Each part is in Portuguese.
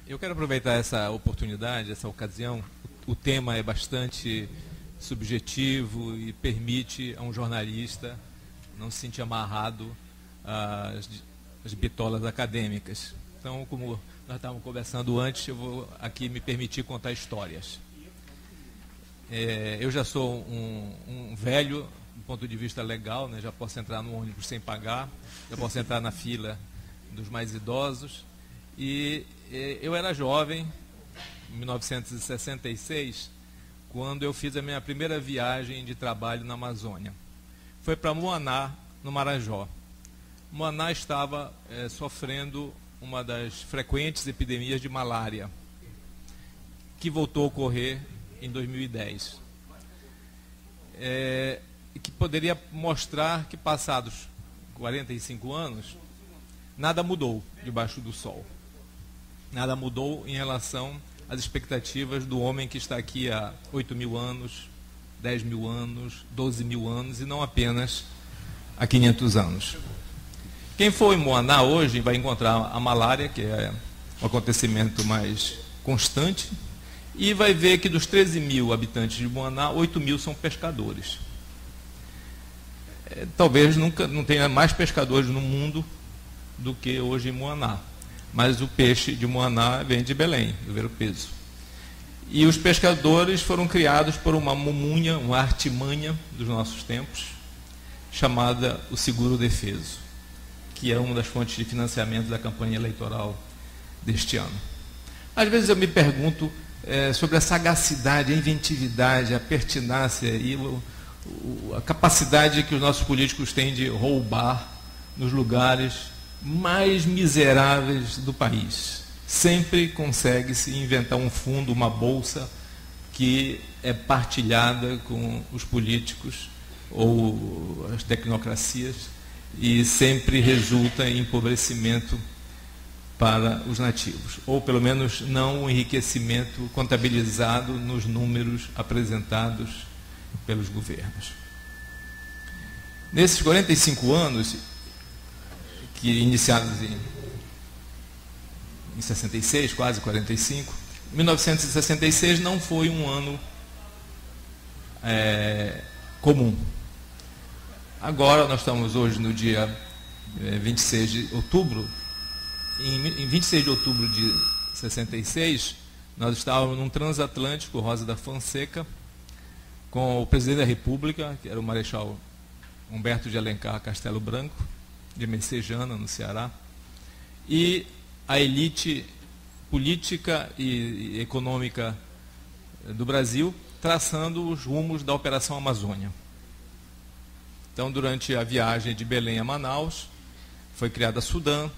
Eu quero aproveitar essa oportunidade, essa ocasião. O tema é bastante subjetivo e permite a um jornalista não se sentir amarrado às bitolas acadêmicas. Então, como nós estávamos conversando antes, eu vou aqui me permitir contar histórias. Eu já sou um velho do ponto de vista legal, né? Já posso entrar no ônibus sem pagar, já posso entrar na fila dos mais idosos. E eu era jovem, em 1966, quando eu fiz a minha primeira viagem de trabalho na Amazônia. Foi para Moaná, no Marajó. Moaná estava sofrendo uma das frequentes epidemias de malária, que voltou a ocorrer em 2010. E que poderia mostrar que, passados 45 anos, nada mudou debaixo do sol. Nada mudou em relação às expectativas do homem que está aqui há 8.000 anos, 10.000 anos, 12.000 anos, e não apenas há 500 anos. Quem for em Moaná hoje vai encontrar a malária, que é um acontecimento mais constante, e vai ver que dos 13.000 habitantes de Moaná, 8.000 são pescadores. Talvez nunca não tenha mais pescadores no mundo do que hoje em Moaná. Mas o peixe de Moaná vem de Belém, do Ver-o-Peso. E os pescadores foram criados por uma mumunha, uma artimanha dos nossos tempos, chamada o seguro defeso, que é uma das fontes de financiamento da campanha eleitoral deste ano. Às vezes eu me pergunto sobre a sagacidade, a inventividade, a pertinácia e a capacidade que os nossos políticos têm de roubar nos lugares mais miseráveis do país. Sempre consegue-se inventar um fundo, uma bolsa que é partilhada com os políticos ou as tecnocracias e sempre resulta em empobrecimento para os nativos, ou pelo menos não um enriquecimento contabilizado nos números apresentados pelos governos. Nesses 45 anos, que iniciados em 66, quase 45, 1966 não foi um ano comum. Agora, nós estamos hoje no dia 26 de outubro. Em 26 de outubro de 66, nós estávamos num transatlântico Rosa da Fonseca, com o presidente da República, que era o Marechal Humberto de Alencar Castelo Branco, de Messejana, no Ceará, e a elite política e econômica do Brasil traçando os rumos da Operação Amazônia. Então, durante a viagem de Belém a Manaus, foi criada a Sudã,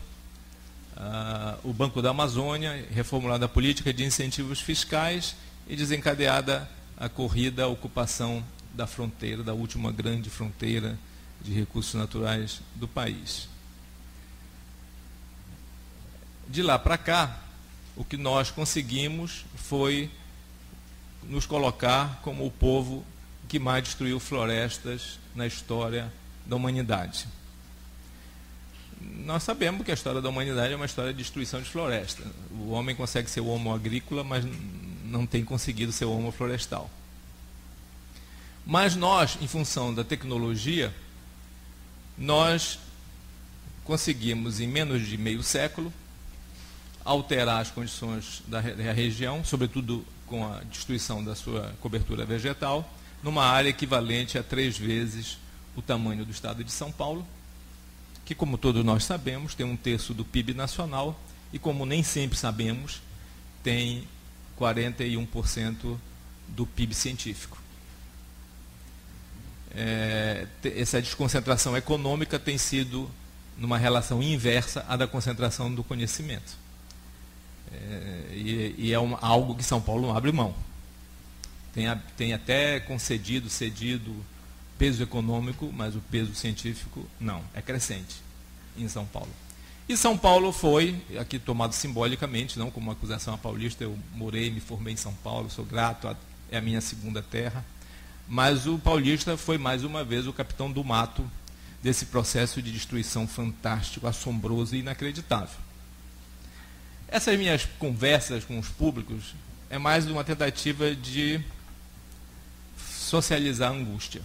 o Banco da Amazônia, reformulada a política de incentivos fiscais e desencadeada a corrida à ocupação da fronteira, da última grande fronteira de recursos naturais do país. De lá para cá, o que nós conseguimos foi nos colocar como o povo que mais destruiu florestas na história da humanidade. Nós sabemos que a história da humanidade é uma história de destruição de floresta. O homem consegue ser o homo agrícola, mas não tem conseguido ser o homo florestal. Mas nós, em função da tecnologia, nós conseguimos, em menos de meio século, alterar as condições da região, sobretudo com a destruição da sua cobertura vegetal, numa área equivalente a 3 vezes o tamanho do estado de São Paulo, que, como todos nós sabemos, tem 1/3 do PIB nacional e, como nem sempre sabemos, tem 41% do PIB científico. Essa desconcentração econômica tem sido numa relação inversa à da concentração do conhecimento. E é algo que São Paulo não abre mão. Tem até cedido peso econômico, mas o peso científico não, é crescente em São Paulo. E São Paulo foi, aqui tomado simbolicamente, não como uma acusação a paulista, eu morei, me formei em São Paulo, sou grato, é a minha segunda terra, mas o paulista foi mais uma vez o capitão do mato desse processo de destruição fantástico, assombroso e inacreditável. Essas minhas conversas com os públicos é mais uma tentativa de socializar a angústia,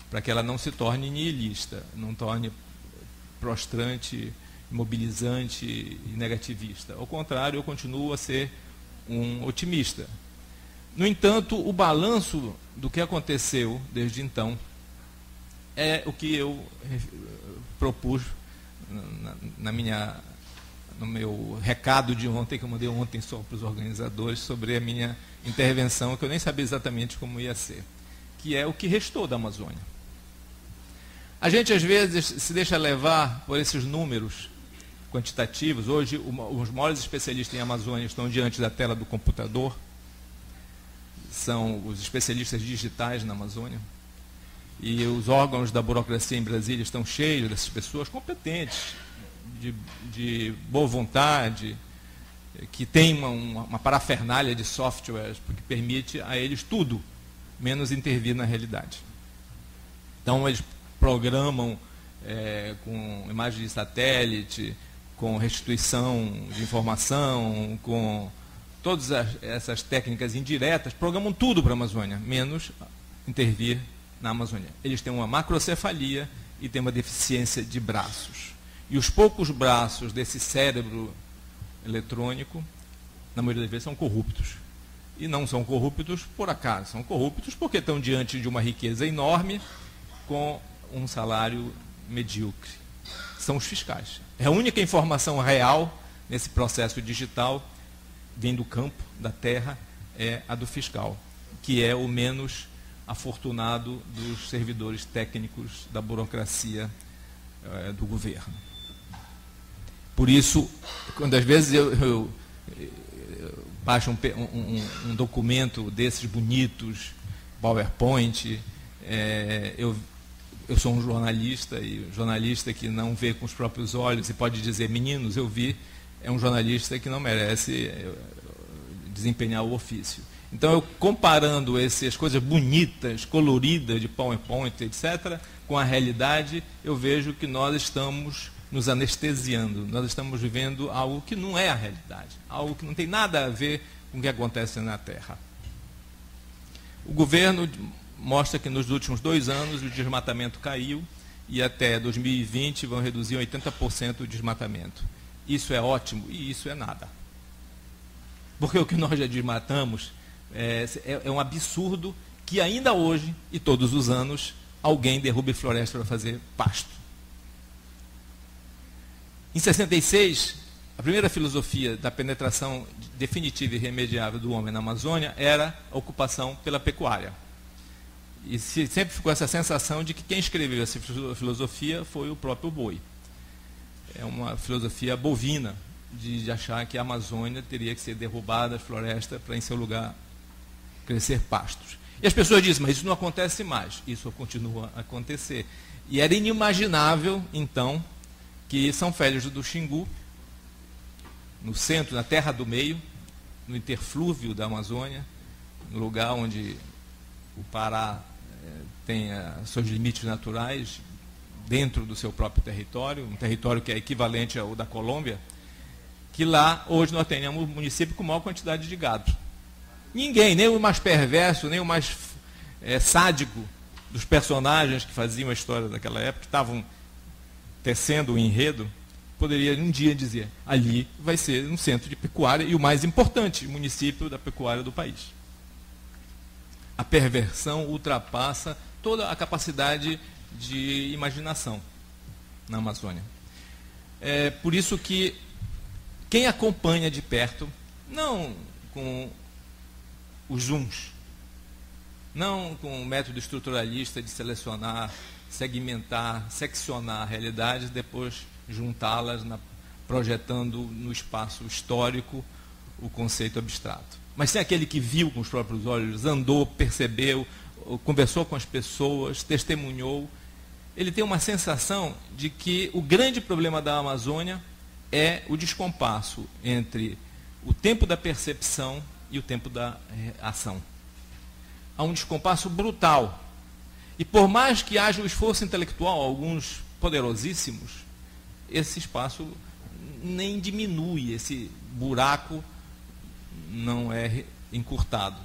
para que ela não se torne nihilista, não torne prostrante, imobilizante e negativista. Ao contrário, eu continuo a ser um otimista. No entanto, o balanço do que aconteceu desde então é o que eu propus no meu recado de ontem, que eu mandei ontem só para os organizadores, sobre a minha intervenção, que eu nem sabia exatamente como ia ser, que é o que restou da Amazônia. A gente, às vezes, se deixa levar por esses números quantitativos. Hoje, os maiores especialistas em Amazônia estão diante da tela do computador, são os especialistas digitais na Amazônia, e os órgãos da burocracia em Brasília estão cheios dessas pessoas competentes, de boa vontade, que tem uma parafernália de softwares que permite a eles tudo, menos intervir na realidade. Então, eles programam com imagem de satélite, com restituição de informação, com todas essas técnicas indiretas, programam tudo para a Amazônia, menos intervir na Amazônia. Eles têm uma macrocefalia e têm uma deficiência de braços. E os poucos braços desse cérebro eletrônico, na maioria das vezes, são corruptos. E não são corruptos por acaso, são corruptos porque estão diante de uma riqueza enorme com um salário medíocre. São os fiscais. A única informação real nesse processo digital vem do campo, da terra, é a do fiscal, que é o menos afortunado dos servidores técnicos da burocracia do governo. Por isso, quando às vezes eu baixo um documento desses bonitos, PowerPoint, eu sou um jornalista, e jornalista que não vê com os próprios olhos e pode dizer, meninos, eu vi, é um jornalista que não merece desempenhar o ofício. Então, eu comparando essas coisas bonitas, coloridas de PowerPoint, etc., com a realidade, eu vejo que nós estamos nos anestesiando, nós estamos vivendo algo que não é a realidade, algo que não tem nada a ver com o que acontece na Terra. O governo mostra que nos últimos 2 anos o desmatamento caiu e até 2020 vão reduzir 80% o desmatamento. Isso é ótimo e isso é nada. Porque o que nós já desmatamos é um absurdo que ainda hoje e todos os anos alguém derrube floresta para fazer pasto. Em 66, a primeira filosofia da penetração definitiva e irremediável do homem na Amazônia era a ocupação pela pecuária. E sempre ficou essa sensação de que quem escreveu essa filosofia foi o próprio boi. É uma filosofia bovina, de achar que a Amazônia teria que ser derrubada, a floresta, para em seu lugar crescer pastos. E as pessoas dizem, mas isso não acontece mais. Isso continua a acontecer. E era inimaginável, então, que São Félix do Xingu, no centro, na terra do meio, no interflúvio da Amazônia, no lugar onde o Pará tem seus limites naturais, dentro do seu próprio território, um território que é equivalente ao da Colômbia, que lá, hoje, nós tenhamos um município com maior quantidade de gado. Ninguém, nem o mais perverso, nem o mais sádico dos personagens que faziam a história daquela época, que estavam tecendo o enredo, poderia um dia dizer, ali vai ser um centro de pecuária e o mais importante município da pecuária do país. A perversão ultrapassa toda a capacidade de imaginação na Amazônia. É por isso que quem acompanha de perto, não com os zooms, não com o método estruturalista de selecionar, segmentar, seccionar realidades, depois juntá-las, projetando no espaço histórico o conceito abstrato. Mas sem aquele que viu com os próprios olhos, andou, percebeu, conversou com as pessoas, testemunhou, ele tem uma sensação de que o grande problema da Amazônia é o descompasso entre o tempo da percepção e o tempo da ação. Há um descompasso brutal. E por mais que haja o esforço intelectual, alguns poderosíssimos, esse espaço nem diminui, esse buraco não é encurtado.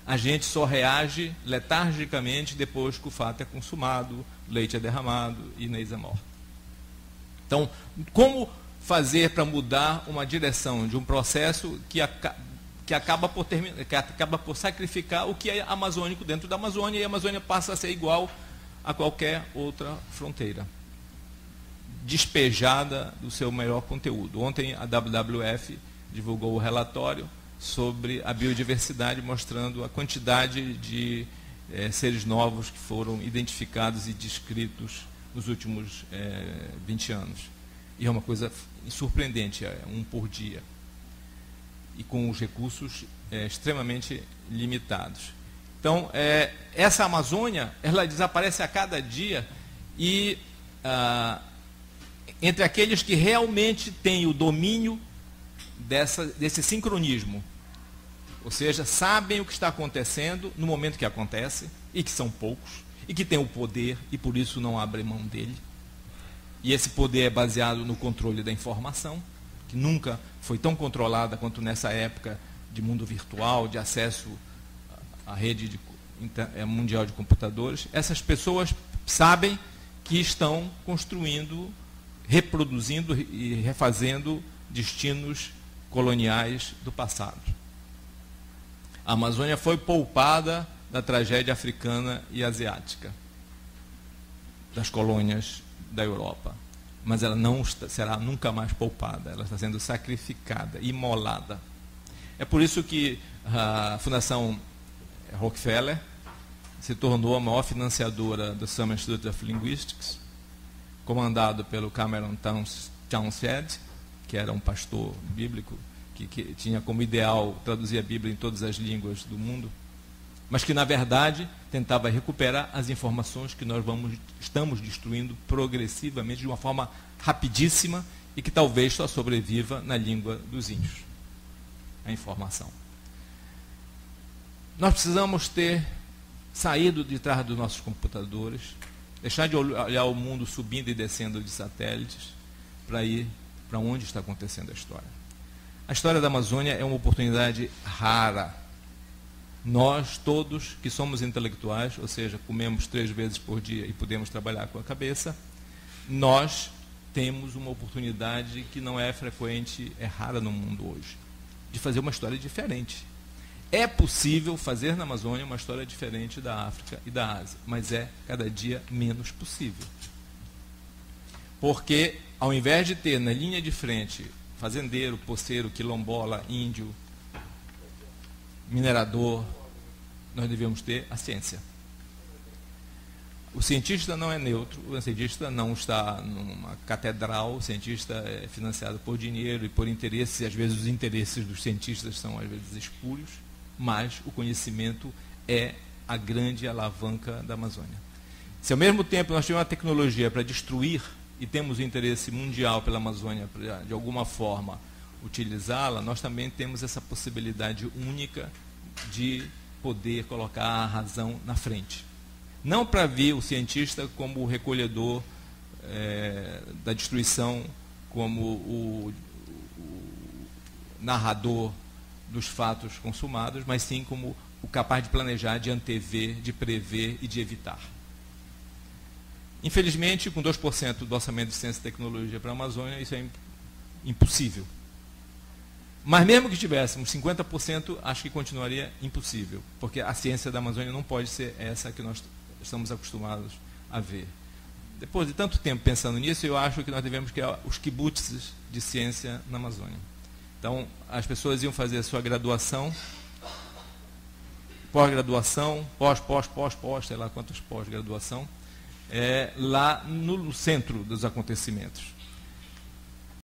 A gente só reage letargicamente depois que o fato é consumado, o leite é derramado e Inês é morta. Então, como fazer para mudar uma direção de um processo que acaba por sacrificar o que é amazônico dentro da Amazônia, e a Amazônia passa a ser igual a qualquer outra fronteira, despejada do seu melhor conteúdo. Ontem a WWF divulgou o relatório sobre a biodiversidade, mostrando a quantidade de seres novos que foram identificados e descritos nos últimos 20 anos. E é uma coisa surpreendente, é um por dia. E com os recursos extremamente limitados. Então, essa Amazônia, ela desaparece a cada dia e entre aqueles que realmente têm o domínio desse sincronismo, ou seja, sabem o que está acontecendo no momento que acontece, e que são poucos, e que têm o poder, e por isso não abrem mão dele. E esse poder é baseado no controle da informação, que nunca foi tão controlada quanto nessa época de mundo virtual, de acesso à rede mundial de computadores. Essas pessoas sabem que estão construindo, reproduzindo e refazendo destinos coloniais do passado. A Amazônia foi poupada da tragédia africana e asiática, das colônias da Europa. Mas ela não será nunca mais poupada, ela está sendo sacrificada, imolada. É por isso que a Fundação Rockefeller se tornou a maior financiadora do Summer Institute of Linguistics, comandado pelo Cameron Townsend, que era um pastor bíblico, que tinha como ideal traduzir a Bíblia em todas as línguas do mundo, mas que, na verdade, tentava recuperar as informações que nós estamos destruindo progressivamente, de uma forma rapidíssima, e que talvez só sobreviva na língua dos índios, a informação. Nós precisamos ter saído de trás dos nossos computadores, deixar de olhar o mundo subindo e descendo de satélites, para ir para onde está acontecendo a história. A história da Amazônia é uma oportunidade rara. Nós, todos que somos intelectuais, ou seja, comemos 3 vezes por dia e podemos trabalhar com a cabeça, nós temos uma oportunidade que não é frequente, é rara no mundo hoje, de fazer uma história diferente. É possível fazer na Amazônia uma história diferente da África e da Ásia, mas é cada dia menos possível. Porque, ao invés de ter na linha de frente fazendeiro, poceiro, quilombola, índio, minerador, nós devemos ter a ciência. O cientista não é neutro, o cientista não está numa catedral, o cientista é financiado por dinheiro e por interesses, e às vezes os interesses dos cientistas são às vezes espúrios, mas o conhecimento é a grande alavanca da Amazônia. Se ao mesmo tempo nós temos uma tecnologia para destruir e temos o interesse mundial pela Amazônia para, de alguma forma, utilizá-la, nós também temos essa possibilidade única de poder colocar a razão na frente. Não para ver o cientista como o recolhedor da destruição, como o narrador dos fatos consumados, mas sim como o capaz de planejar, de antever, de prever e de evitar. Infelizmente, com 2% do orçamento de ciência e tecnologia para a Amazônia, isso é impossível. Mas mesmo que tivéssemos 50%, acho que continuaria impossível, porque a ciência da Amazônia não pode ser essa que nós estamos acostumados a ver. Depois de tanto tempo pensando nisso, eu acho que nós devemos criar os kibutzes de ciência na Amazônia. Então, as pessoas iam fazer a sua graduação, pós-graduação, pós, sei lá quantas pós-graduação, lá no centro dos acontecimentos.